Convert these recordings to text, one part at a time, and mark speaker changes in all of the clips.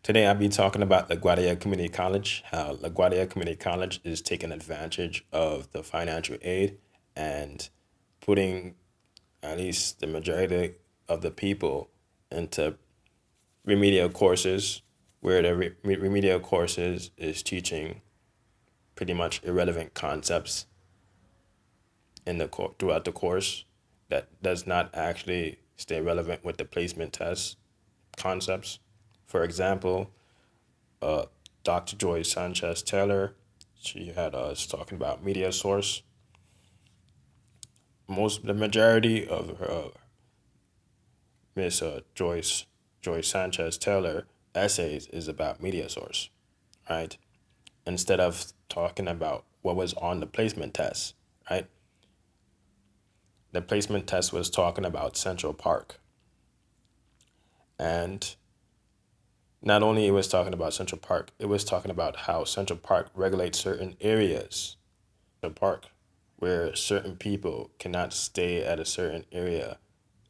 Speaker 1: Today I'll be talking about LaGuardia Community College, how LaGuardia Community College is taking advantage of the financial aid and putting at least the majority of the people into remedial courses, where the remedial courses is teaching pretty much irrelevant concepts in the throughout the course that does not actually stay relevant with the placement test concepts. For example, Dr. Joy Sanchez Taylor, she had us talking about media source. The majority of her Miss Joy Sanchez Taylor essays is about media source, right? Instead of talking about what was on the placement test, right? The placement test was talking about Central Park, and not only it was talking about Central Park, it was talking about how Central Park regulates certain areas. The park where certain people cannot stay at a certain area.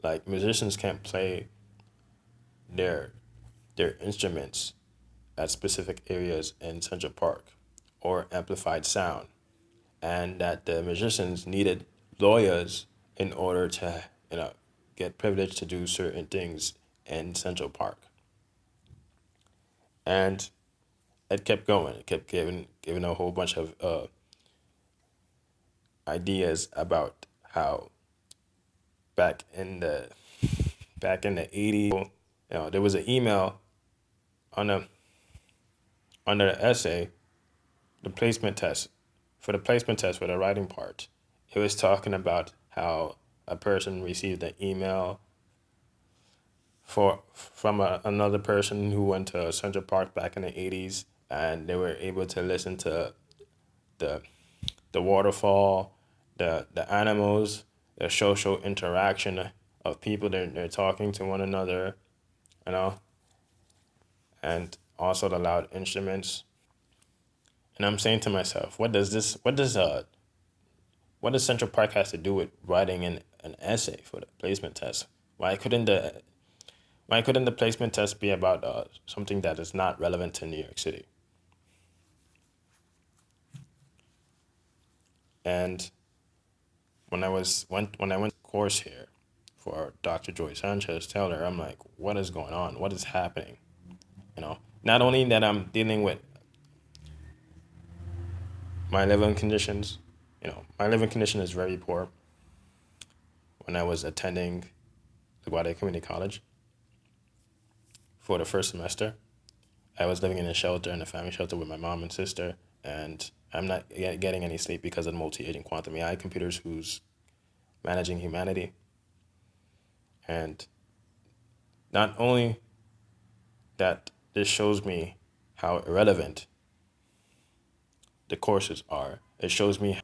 Speaker 1: Like musicians can't play their their instruments at specific areas in Central Park or amplified sound. And that the musicians needed lawyers in order to, get privilege to do certain things in Central Park. And it kept going. It kept giving a whole bunch of ideas about how back in the back in the 80s, there was an email on the under the essay, the placement test for the writing part. It was talking about how a person received an email from another person who went to Central Park back in the 80s, and they were able to listen to the the waterfall, the animals, the social interaction of people. They're talking to one another, you know, and also the loud instruments. And I'm saying to myself, what does Central Park has to do with writing an essay for the placement test? Why couldn't the placement test be about something that is not relevant to New York City? And when I went to course here for Dr. Joy Sanchez Taylor, I'm like, what is going on? What is happening? Not only that I'm dealing with my living conditions, my living condition is very poor. When I was attending LaGuardia Community College for the first semester, I was living in a shelter, in a family shelter with my mom and sister, and I'm not getting any sleep because of the multi-agent quantum AI computers who's managing humanity. And not only that, this shows me how irrelevant the courses are. It shows me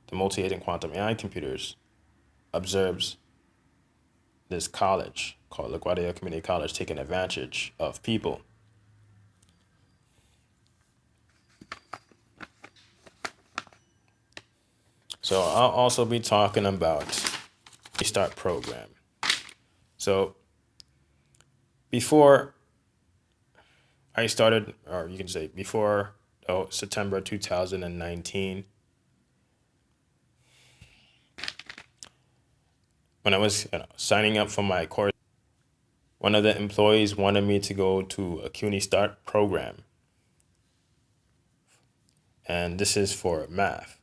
Speaker 1: the multi-agent quantum AI computers observes this college called LaGuardia Community College taking advantage of people. So I'll also be talking about the Start program. So before I started, or you can say before September 2019, when I was signing up for my course, one of the employees wanted me to go to a CUNY Start program, and this is for math.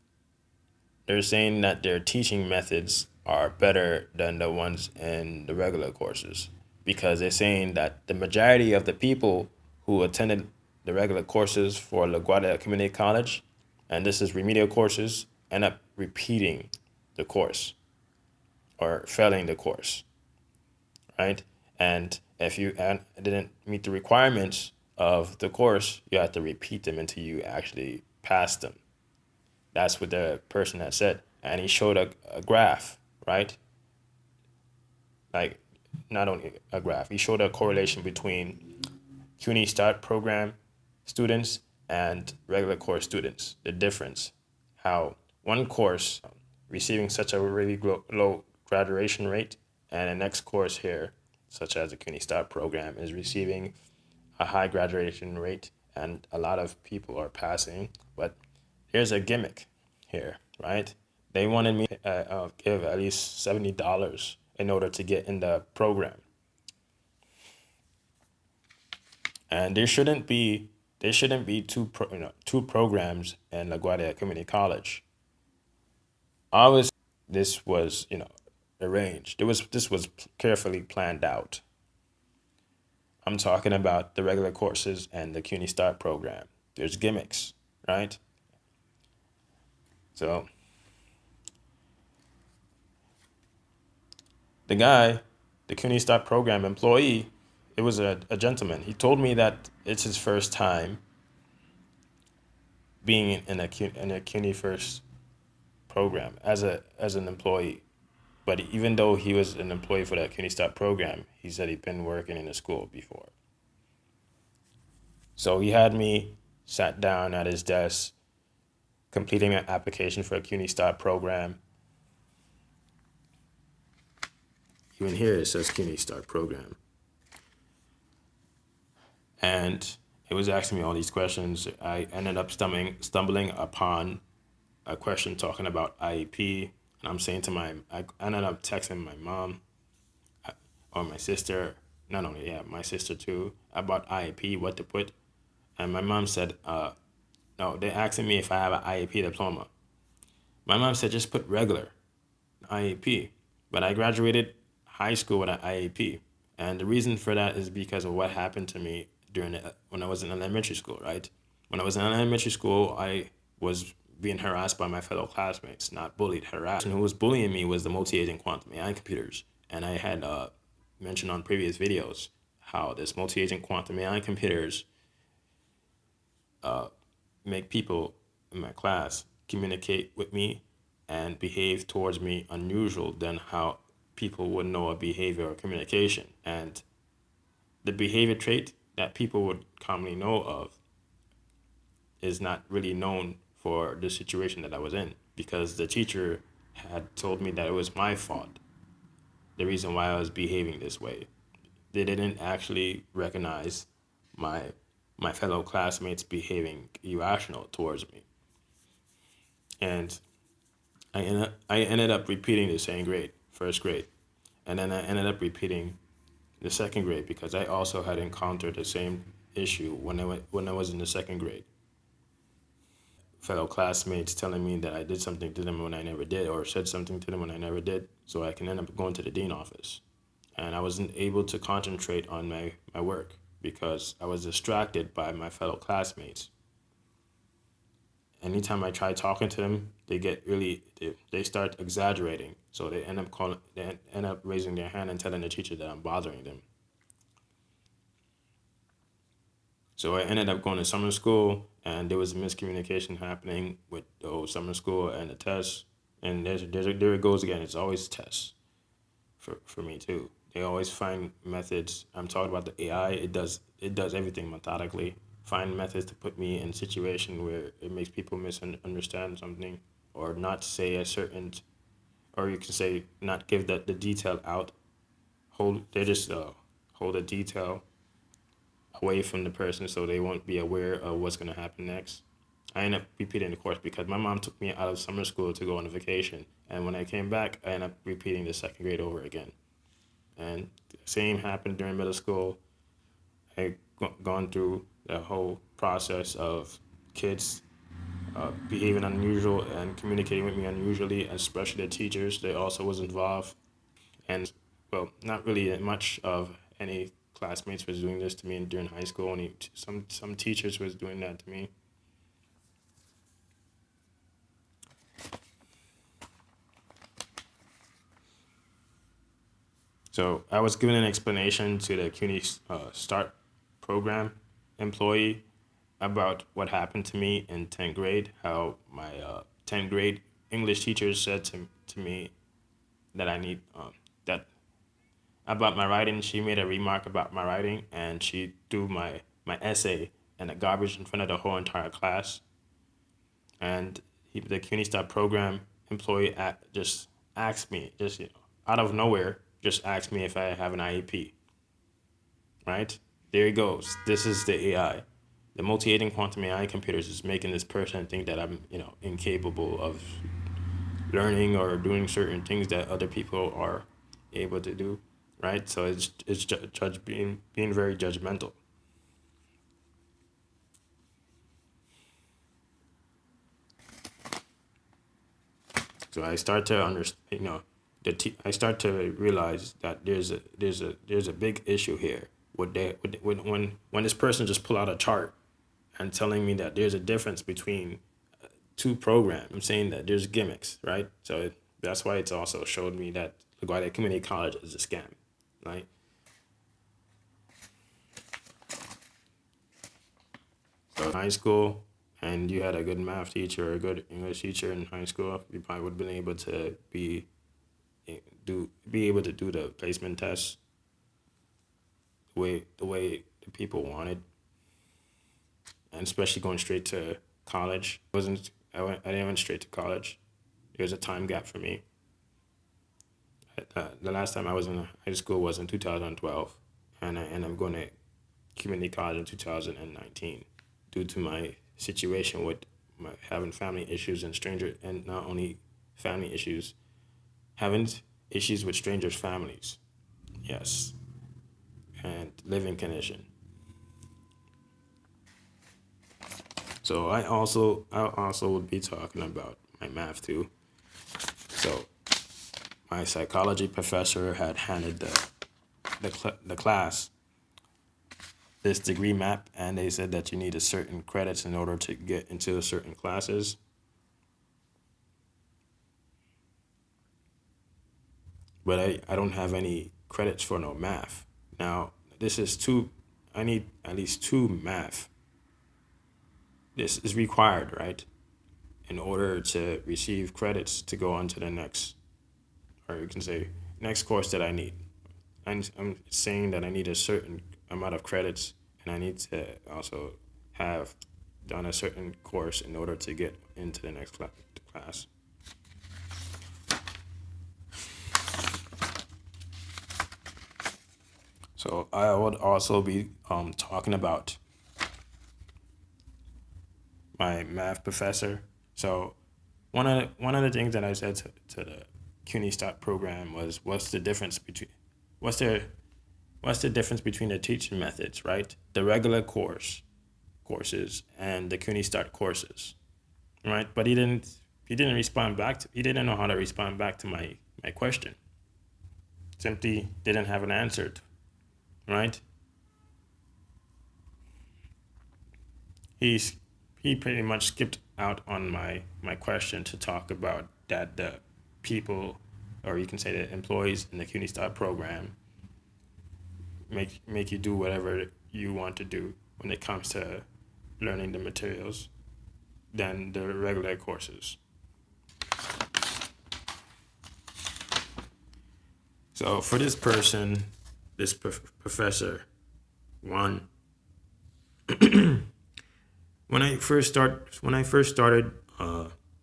Speaker 1: They're saying that their teaching methods are better than the ones in the regular courses because they're saying that the majority of the people who attended the regular courses for LaGuardia Community College, and this is remedial courses, end up repeating the course or failing the course, right? And if you didn't meet the requirements of the course, you have to repeat them until you actually pass them. That's what the person had said. And he showed a graph, right? Like, not only a graph, he showed a correlation between CUNY Start program students and regular course students, the difference. How one course receiving such a really low graduation rate, and the next course here, such as the CUNY Start program, is receiving a high graduation rate and a lot of people are passing. But here's a gimmick here, right? They wanted me to give at least $70 in order to get in the program. And there shouldn't be two programs in LaGuardia Community College. Obviously, this was arranged. This was carefully planned out. I'm talking about the regular courses and the CUNY Start program. There's gimmicks, right? So the guy, the CUNY Start program employee, it was a gentleman. He told me that it's his first time being in a CUNY First program as an employee. But even though he was an employee for that CUNY Start program, he said he'd been working in a school before. So he had me sat down at his desk, completing an application for a CUNY Start program. Even here it says CUNY Start program. And it was asking me all these questions. I ended up stumbling upon a question talking about IEP. And I'm saying I ended up texting my mom or my sister, not only, yeah, my sister too, about IEP, what to put. And my mom said, no, they're asking me if I have an IEP diploma. My mom said, just put regular IEP. But I graduated high school with an IEP. And the reason for that is because of what happened to me when I was in elementary school, right? When I was in elementary school, I was being harassed by my fellow classmates, not bullied, harassed. And who was bullying me was the multi-agent quantum AI computers. And I had mentioned on previous videos how this multi-agent quantum AI computers make people in my class communicate with me and behave towards me unusual than how people would know a behavior or communication. And the behavior trait that people would commonly know of is not really known for the situation that I was in, because the teacher had told me that it was my fault, the reason why I was behaving this way. They didn't actually recognize my fellow classmates behaving irrational towards me. And I ended up repeating the same grade, first grade. And then I ended up repeating the second grade because I also had encountered the same issue when I was in the second grade. Fellow classmates telling me that I did something to them when I never did, or said something to them when I never did, so I can end up going to the dean office. And I wasn't able to concentrate on my work because I was distracted by my fellow classmates. Anytime I try talking to them, they start exaggerating. So they end up raising their hand and telling the teacher that I'm bothering them. So I ended up going to summer school, and there was miscommunication happening with the whole summer school and the tests. And there it goes again. It's always tests for me too. They always find methods. I'm talking about the AI. It does everything methodically. Find methods to put me in a situation where it makes people misunderstand something, or not say a certain, or you can say not give the detail out. They just hold the detail away from the person so they won't be aware of what's going to happen next. I ended up repeating the course because my mom took me out of summer school to go on a vacation. And when I came back, I ended up repeating the second grade over again. And the same happened during middle school. I gone through the whole process of kids behaving unusual and communicating with me unusually, especially the teachers. They also was involved. And, well, not really much of any classmates was doing this to me during high school. Only some teachers was doing that to me. So I was given an explanation to the CUNY Start program employee about what happened to me in 10th grade, how my 10th grade English teacher said to me that I need, that about my writing. She made a remark about my writing, and she threw my essay in the garbage in front of the whole entire class. And the CUNY Start program employee just asked me, just out of nowhere, just asked me if I have an IEP, right? there it goes. This is the AI. The multi-aiding quantum AI computers is making this person think that I'm, incapable of learning or doing certain things that other people are able to do, right? So it's judge being very judgmental. So I start to understand, I start to realize that there's a big issue here. When this person just pull out a chart and telling me that there's a difference between two programs, I'm saying that there's gimmicks, right? So that's why it's also showed me that LaGuardia Community College is a scam, right? So in high school, and you had a good math teacher or a good English teacher in high school, you probably would have been able to be able to do the placement test the way the people wanted, and especially going straight to college. I didn't went straight to college. There was a time gap for me. The last time I was in high school was in 2012, and I'm going to community college in 2019 due to my situation with having family issues and not only family issues, having issues with strangers' families. Yes, and living condition. So I also would be talking about my math too. So my psychology professor had handed the class this degree map, and they said that you need a certain credits in order to get into certain classes. But I don't have any credits for no math. Now, this is two, I need at least two math. This is required, right? In order to receive credits to go on to the next, or you can say, next course that I need. I'm saying that I need a certain amount of credits, and I need to also have done a certain course in order to get into the next class. So I would also be talking about my math professor. So one of the things that I said to the CUNY Start program was what's the what's the difference between the teaching methods, right? The regular courses and the CUNY Start courses, right? But he didn't respond back he didn't know how to respond back to my question. Simply didn't have an answer, right? He's he pretty much skipped out on my question to talk about that the people, or you can say the employees in the CUNY Start program, make you do whatever you want to do when it comes to learning the materials than the regular courses. So for this person, this professor, one, when I first started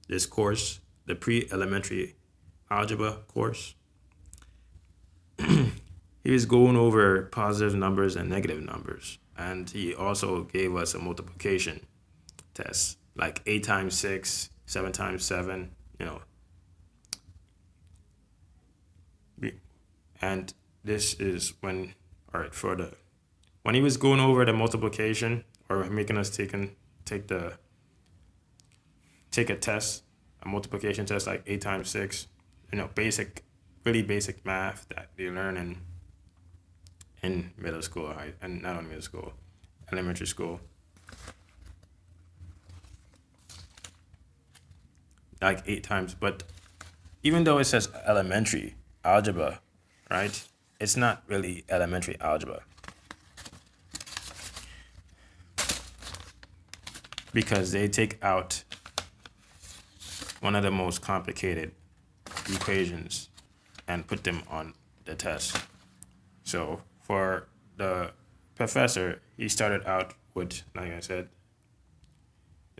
Speaker 1: this course, the pre-elementary algebra course, he was going over positive numbers and negative numbers, and he also gave us a multiplication test, like 8 times 6, 7 times 7, and this is when, all right, when he was going over the multiplication, or making us take a test, a multiplication test, like 8 times 6, basic, really basic math that they learn in middle school, and not only middle school, elementary school, like 8 times. But even though it says elementary algebra, right, it's not really elementary algebra, because they take out one of the most complicated equations and put them on the test. So for the professor, he started out with, like I said,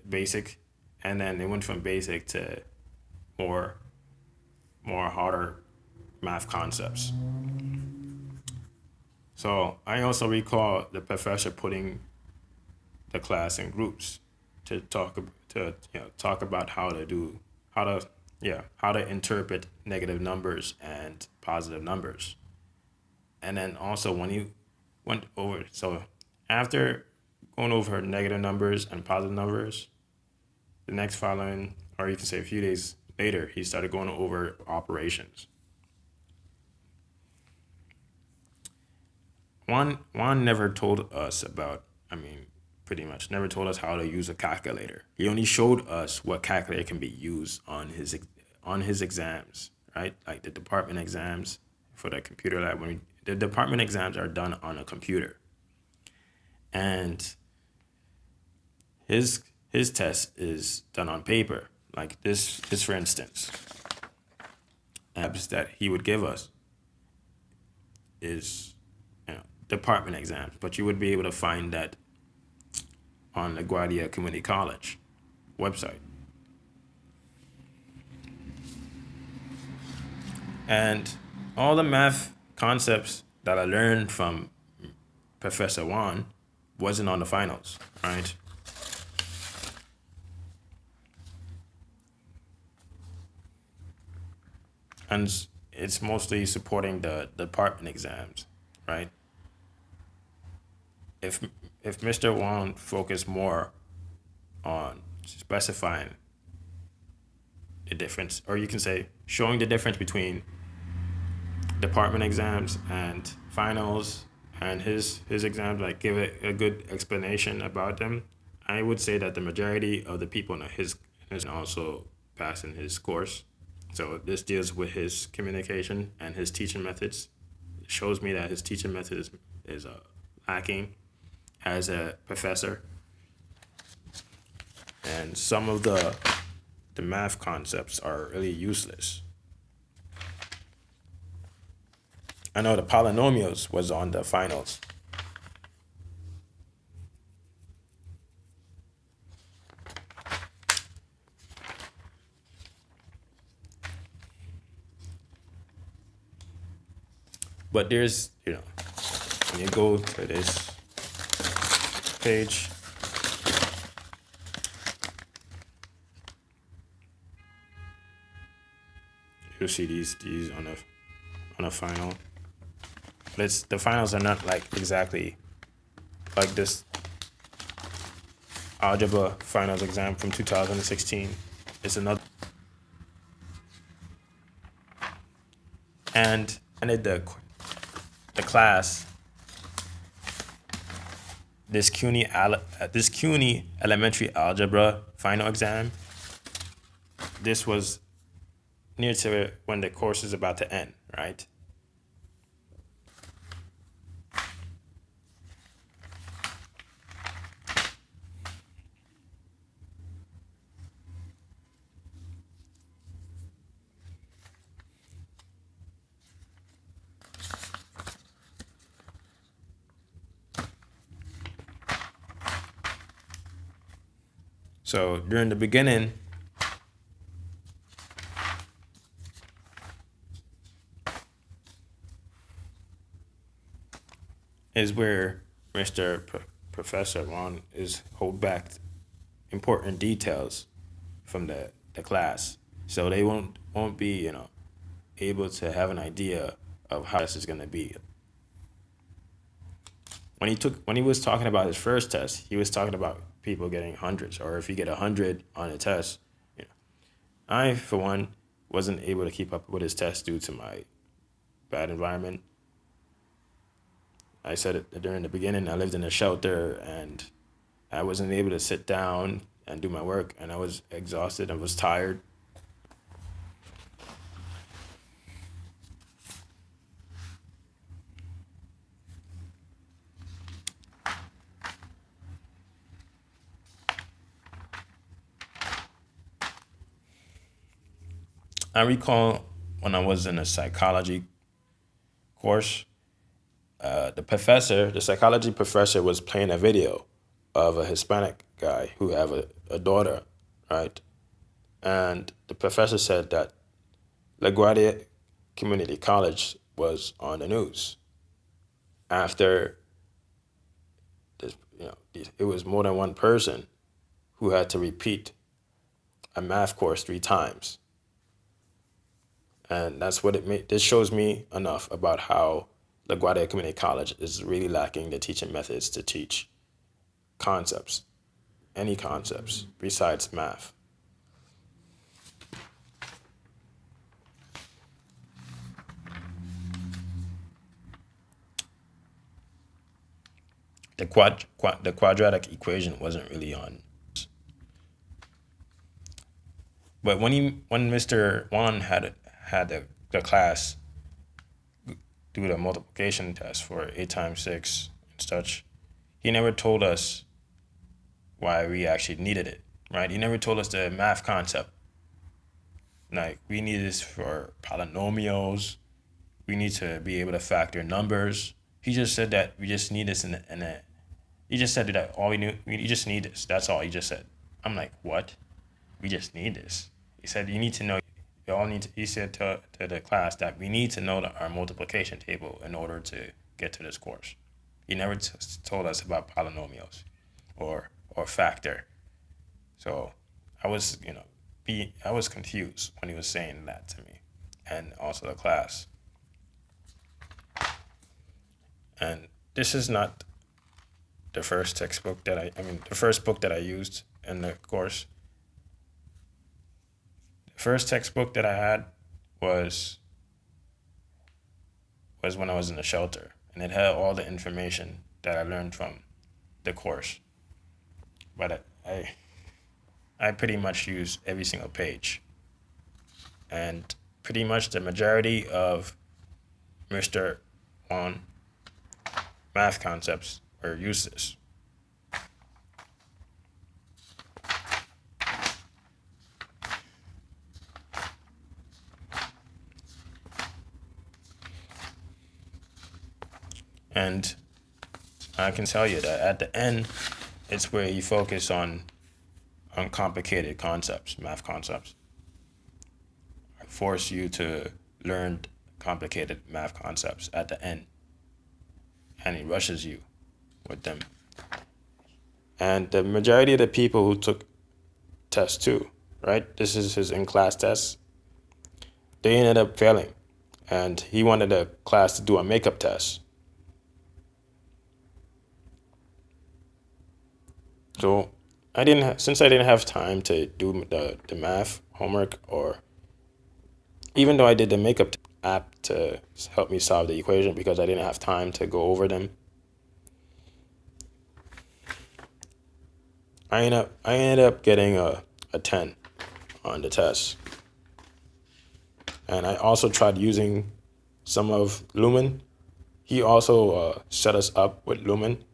Speaker 1: basic, and then it went from basic to more harder math concepts. So I also recall the professor putting the class in groups to talk about how to how to interpret negative numbers and positive numbers. And then also when he went over, so after going over negative numbers and positive numbers, the next following, or you can say a few days later, he started going over operations. Juan never told us about, I mean, pretty much never told us how to use a calculator. He only showed us what calculator can be used on his exams, right? Like the department exams for the computer lab. The department exams are done on a computer, and his test is done on paper. Like this for instance, apps that he would give us is department exams, but you would be able to find that on LaGuardia Community College website. And all the math concepts that I learned from Professor Juan wasn't on the finals, right? And it's mostly supporting the department exams, right? If if Mr. Juan focused more on specifying the difference, or you can say showing the difference between department exams and finals and his exams, like give it a good explanation about them, I would say that the majority of the people in his is also passing his course. So this deals with his communication and his teaching methods. It shows me that his teaching method is lacking as a professor, and some of the math concepts are really useless. I know the polynomials was on the finals. But there's, when you go to this page, you'll see these on a final. But the finals are not like exactly like this algebra finals exam from 2016. It's another, and the class this CUNY elementary algebra final exam. This was near to when the course is about to end, right? So during the beginning, is where Professor Juan is hold back important details from the class, so they won't be able to have an idea of how this is going to be. When he was talking about his first test, he was talking about people getting hundreds, or if you get 100 on a test. I, for one, wasn't able to keep up with his test due to my bad environment. I said it during the beginning, I lived in a shelter and I wasn't able to sit down and do my work, and I was exhausted and was tired. I recall when I was in a psychology course, the psychology professor was playing a video of a Hispanic guy who have a daughter, right? And the professor said that LaGuardia Community College was on the news. after this, it was more than one person who had to repeat a math course 3 times. And that's what it made. This shows me enough about how LaGuardia Community College is really lacking the teaching methods to teach concepts, any concepts besides math. The quadratic equation wasn't really on. But when Mr. Wan had the class do the multiplication test for 8 times 6 and such, he never told us why we actually needed it, right? He never told us the math concept. Like, we need this for polynomials. We need to be able to factor numbers. He just said that we just need this he just said that all you just need this. That's all he just said. I'm like, what? We just need this. He said, you need to know, he said to the class that we need to know our multiplication table in order to get to this course. He never told us about polynomials or factor. So I was, I was confused when he was saying that to me, and also the class. And this is not the first textbook the first book that I used in the course. The first textbook that I had was when I was in the shelter, and it had all the information that I learned from the course. But I pretty much used every single page, and pretty much the majority of Mr. Wan math concepts were useless. And I can tell you that at the end, it's where you focus on complicated concepts, math concepts. I force you to learn complicated math concepts at the end, and he rushes you with them. And the majority of the people who took test 2, right? This is his in-class test. They ended up failing, and he wanted the class to do a makeup test. So since I didn't have time to do the math homework, or even though I did the makeup app to help me solve the equation because I didn't have time to go over them, I ended up getting a 10 on the test. And I also tried using some of Lumen. He also set us up with Lumen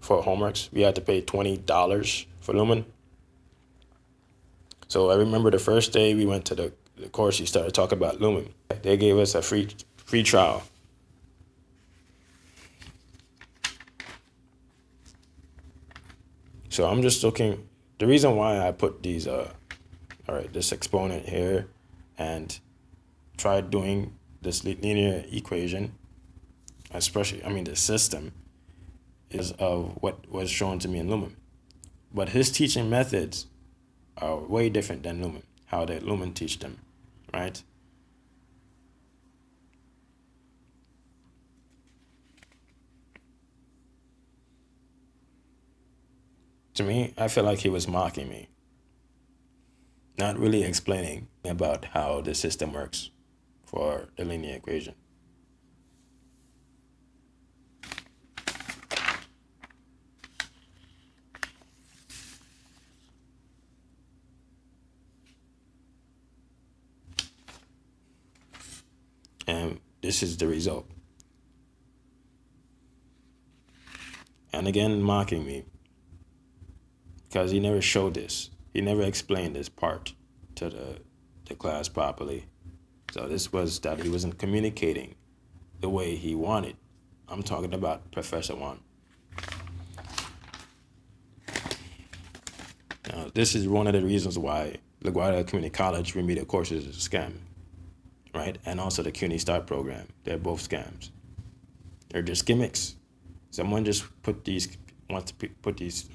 Speaker 1: for homeworks. We had to pay $20 for Lumen. So I remember the first day we went to the course, he started talking about Lumen. They gave us a free trial. So I'm just looking, the reason why I put these, this exponent here and tried doing this linear equation, especially, the system, is of what was shown to me in Lumen. But his teaching methods are way different than Lumen, how the Lumen teach them, right? To me, I feel like he was mocking me, not really explaining about how the system works for the linear equation. And this is the result. And again, mocking me, because he never showed this. He never explained this part to the class properly. So this was that he wasn't communicating the way he wanted. I'm talking about Professor Wan. Now, this is one of the reasons why LaGuardia Community College Remedial courses is a scam, right? And also the CUNY Start program. They're both scams. They're just gimmicks. Someone just wants to put these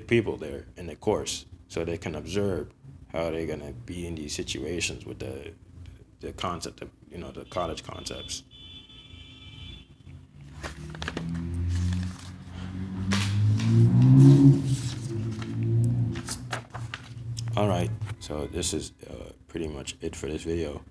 Speaker 1: people there in the course so they can observe how they're gonna be in these situations with the concept of the college concepts. All right, so this is pretty much it for this video.